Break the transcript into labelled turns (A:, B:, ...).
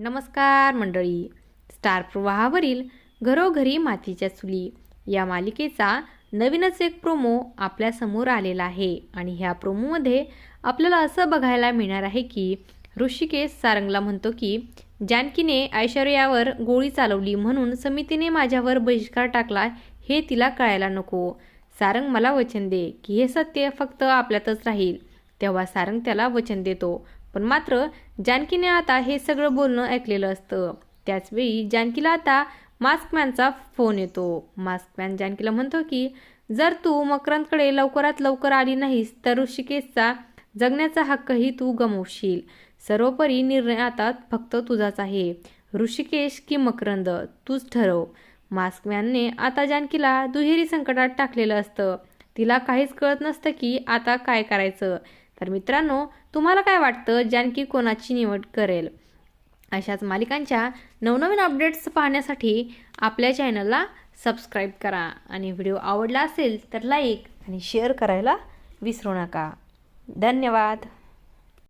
A: नमस्कार मंडळी. स्टार प्रवाहावरील घरोघरी मातीच्या चुली या मालिकेचा नवीनच एक प्रोमो आपल्या समोर आलेला आहे आणि ह्या प्रोमोमध्ये आपल्याला असं बघायला मिळणार आहे की ऋषिकेश सारंगला म्हणतो की जानकीने ऐश्वर्यावर गोळी चालवली म्हणून समितीने माझ्यावर बहिष्कार टाकला हे तिला कळायला नको. सारंग मला वचन दे की हे सत्य फक्त आपल्यातच राहील. तेव्हा सारंग त्याला वचन देतो. पण मात्र जानकीने आता हे सगळं बोलणं ऐकलेलं असतं. त्याचवेळी जानकीला आता मास्कमॅनचा फोन येतो. मास्कमॅन जानकीला म्हणतो की जर तू मकरंदकडे लवकरात लवकर आली नाहीस तर ऋषिकेशचा जगण्याचा हक्कही तू गमावशील. सर्वोपरी निर्णय आता फक्त तुझाच आहे. ऋषिकेश की मकरंद तूच ठरव. मास्कमॅनने आता जानकीला दुहेरी संकटात टाकलेलं असतं. तिला काहीच कळत नसतं की आता काय करायचं. तर मित्रांनो, तुम्हाला काय वाटतं जानकी कोणाची निवड करेल? अशाच मालिकांच्या नवनवीन अपडेट्स पाहण्यासाठी आपल्या चॅनलला सबस्क्राईब करा आणि व्हिडिओ आवडला असेल तर लाईक आणि शेअर करायला विसरू नका. धन्यवाद.